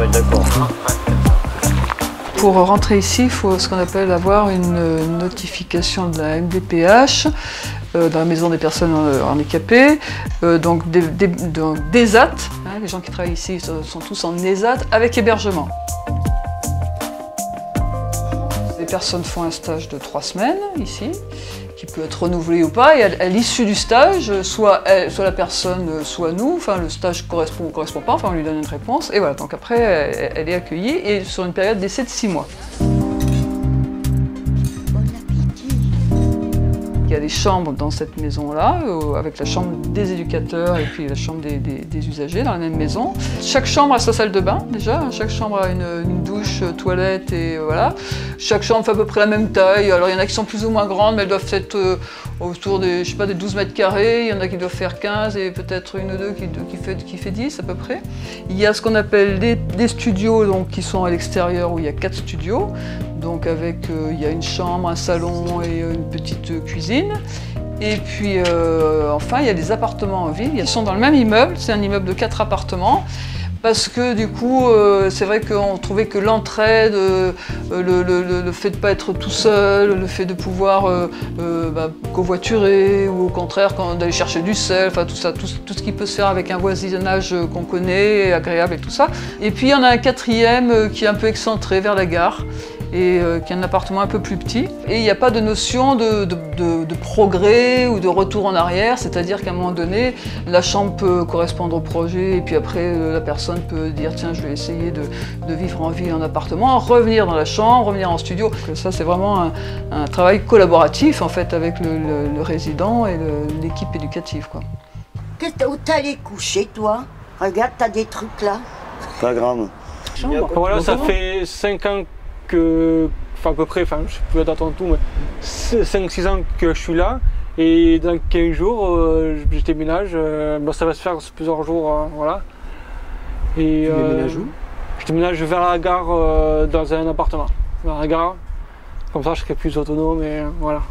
ouais, d'accord. Pour rentrer ici, il faut ce qu'on appelle avoir une notification de la MDPH, dans la maison des personnes handicapées, donc des ESAT, hein, les gens qui travaillent ici sont tous en ESAT, avec hébergement. Les personnes font un stage de 3 semaines ici, qui peut être renouvelé ou pas, et à l'issue du stage, soit la personne, soit nous, enfin le stage correspond ou correspond pas, enfin on lui donne une réponse, et voilà, donc après elle est accueillie, et sur une période d'essai de 6 mois. Il y a des chambres dans cette maison-là, avec la chambre des éducateurs et puis la chambre des usagers dans la même maison. Chaque chambre a sa salle de bain déjà, chaque chambre a une douche, toilette et voilà. Chaque chambre fait à peu près la même taille, alors il y en a qui sont plus ou moins grandes mais elles doivent être autour des, je sais pas, des 12 mètres carrés, il y en a qui doivent faire 15 et peut-être une ou deux qui fait 10 à peu près. Il y a ce qu'on appelle des studios donc, qui sont à l'extérieur où il y a 4 studios. Donc avec, il y a une chambre, un salon et une petite cuisine. Et puis enfin, il y a des appartements en ville. Ils sont dans le même immeuble, c'est un immeuble de 4 appartements. Parce que du coup, c'est vrai qu'on trouvait que l'entraide, le fait de ne pas être tout seul, le fait de pouvoir covoiturer ou au contraire d'aller chercher du sel, enfin tout ça, tout ce qui peut se faire avec un voisinage qu'on connaît, agréable et tout ça. Et puis il y en a un quatrième qui est un peu excentré vers la gare, et qui est un appartement un peu plus petit. Et il n'y a pas de notion de progrès ou de retour en arrière, c'est-à-dire qu'à un moment donné, la chambre peut correspondre au projet et puis après la personne peut dire tiens je vais essayer de vivre en ville en appartement, revenir dans la chambre, revenir en studio. Donc ça c'est vraiment un travail collaboratif en fait avec le résident et l'équipe éducative, quoi. Où t'es allé coucher toi? Regarde, t'as des trucs là. Pas grave. Voilà, ça fait 5 ans que, enfin à peu près, enfin je sais plus la date en tout, mais 5-6 ans que je suis là, et dans 15 jours je déménage, ça va se faire sur plusieurs jours, voilà. Et, tu déménages où? Je déménage vers la gare, dans un appartement, vers la gare, comme ça je serai plus autonome et voilà.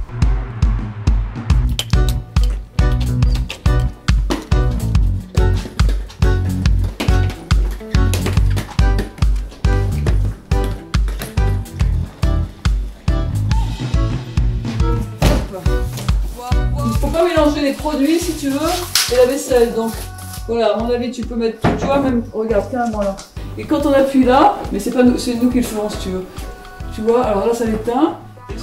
Mélanger les produits si tu veux et la vaisselle, donc voilà, à mon avis tu peux mettre tout, tu vois, même regarde carrément là, et quand on appuie là, mais c'est pas nous, c'est nous qui le faisons si tu veux, tu vois, alors là ça l'éteint.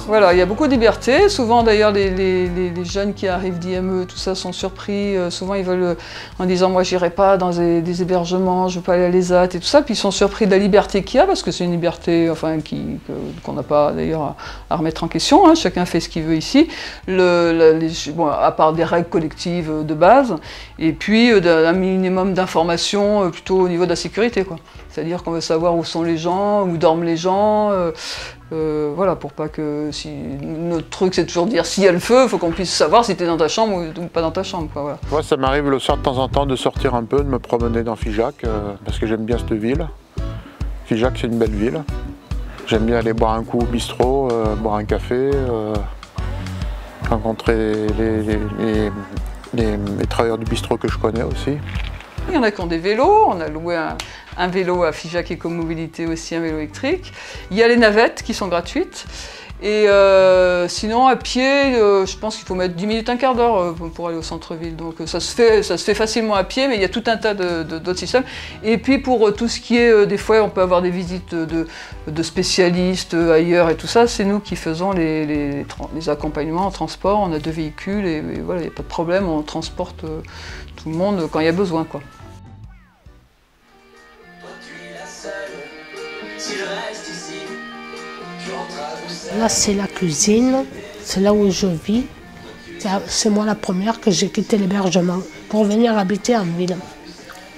Voilà, il y a beaucoup de liberté. Souvent d'ailleurs les jeunes qui arrivent d'IME, tout ça, sont surpris. Souvent ils veulent, en disant moi j'irai pas dans des hébergements, je veux pas aller à l'ESAT et tout ça. Puis ils sont surpris de la liberté qu'il y a, parce que c'est une liberté enfin, qu'on n'a pas d'ailleurs à remettre en question. Hein. Chacun fait ce qu'il veut ici, bon, à part des règles collectives de base. Et puis un minimum d'informations plutôt au niveau de la sécurité, quoi. C'est-à-dire qu'on veut savoir où sont les gens, où dorment les gens. Voilà, pour pas que si notre truc c'est toujours dire s'il y a le feu, il faut qu'on puisse savoir si tu es dans ta chambre ou pas dans ta chambre, quoi, voilà. Moi, ça m'arrive le soir de temps en temps de sortir un peu, de me promener dans Figeac, parce que j'aime bien cette ville. Figeac, c'est une belle ville. J'aime bien aller boire un coup au bistrot, boire un café, rencontrer les travailleurs du bistrot que je connais aussi. Il y en a qui ont des vélos, on a loué un vélo à Figeac Écomobilité aussi, un vélo électrique. Il y a les navettes qui sont gratuites. Et sinon, à pied, je pense qu'il faut mettre 10 minutes, un quart d'heure pour aller au centre-ville. Donc ça se fait facilement à pied, mais il y a tout un tas d'autres systèmes. Et puis pour tout ce qui est, des fois on peut avoir des visites de spécialistes ailleurs et tout ça, c'est nous qui faisons les accompagnements en transport. On a 2 véhicules et voilà, il n'y a pas de problème, on transporte tout le monde quand il y a besoin, quoi. Là, c'est la cuisine, c'est là où je vis. C'est moi la première que j'ai quitté l'hébergement pour venir habiter en ville,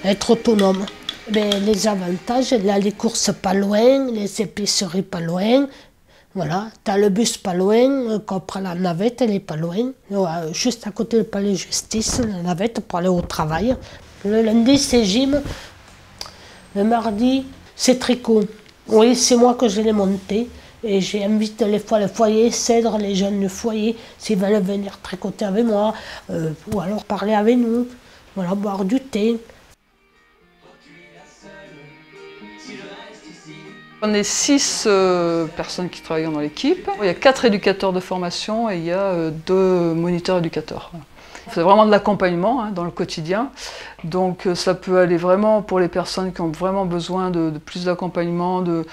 être autonome. Mais les avantages, là, les courses pas loin, les épiceries pas loin. Voilà, tu as le bus pas loin, quand on prend la navette, elle est pas loin. Juste à côté du palais de justice, la navette pour aller au travail. Le lundi, c'est gym. Le mardi, c'est tricot. Oui, c'est moi que je l'ai monté. Et j'invite les fois le foyer Cèdre, les jeunes du foyer, s'ils veulent venir tricoter avec moi, ou alors parler avec nous, voilà, boire du thé. On est 6 personnes qui travaillent dans l'équipe. Il y a 4 éducateurs de formation et il y a 2 moniteurs éducateurs. C'est vraiment de l'accompagnement hein, dans le quotidien. Donc ça peut aller vraiment pour les personnes qui ont vraiment besoin de plus d'accompagnement, de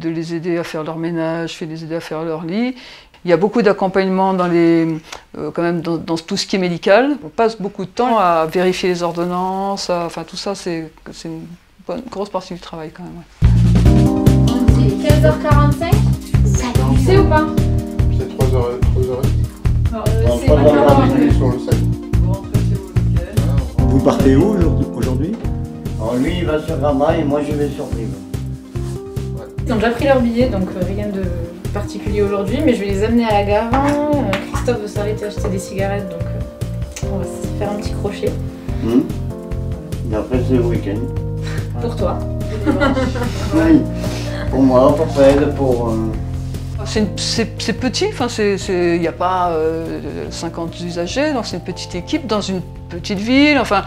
les aider à faire leur ménage, de les aider à faire leur lit. Il y a beaucoup d'accompagnement dans tout ce qui est médical. On passe beaucoup de temps à vérifier les ordonnances, enfin tout ça c'est une grosse partie du travail quand même. Ouais. On dit 15h45, tu sais ou pas? C'est 3h30. C'est pas Vous partez où aujourd'hui? Alors lui il va sur Rabat et moi je vais sur Brive. Ils ont déjà pris leur billet, donc rien de particulier aujourd'hui, mais je vais les amener à la gare. Christophe veut s'arrêter acheter des cigarettes, donc on va se faire un petit crochet. Et après c'est le week-end. Pour toi. Oui. Pour moi, pour Fred, pour... C'est petit, il n'y a pas 50 usagers, donc c'est une petite équipe dans une petite ville, enfin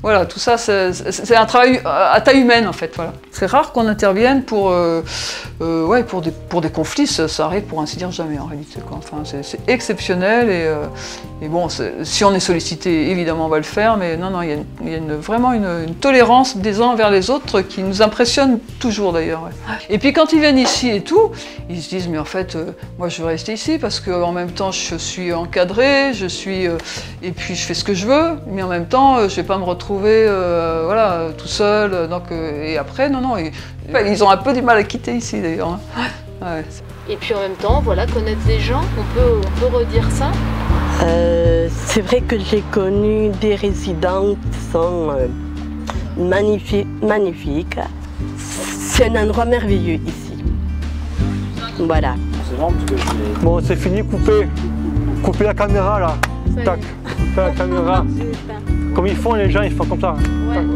voilà, tout ça c'est un travail à taille humaine en fait. Voilà. C'est rare qu'on intervienne pour des conflits, ça arrive pour ainsi dire jamais en réalité. Quoi. Enfin, c'est exceptionnel et bon, si on est sollicité, évidemment on va le faire, mais non, il y a vraiment une tolérance des uns envers les autres qui nous impressionne toujours d'ailleurs. Ouais. Et puis quand ils viennent ici et tout, ils se disent mais en fait, moi je veux rester ici parce qu'en même temps je suis encadré, et puis je fais ce que je veux, mais en même temps je ne vais pas me retrouver voilà, tout seul. Donc, et après, non, ils ont un peu du mal à quitter ici d'ailleurs. Hein. Ouais. Et puis en même temps, voilà, connaître des gens, on peut redire ça. C'est vrai que j'ai connu des résidents qui sont magnifiques. C'est un endroit merveilleux ici. Voilà. Bon, c'est fini, coupez la caméra là. Tac, coupez la caméra. Comme ils font les gens, ils font comme ça. Ouais.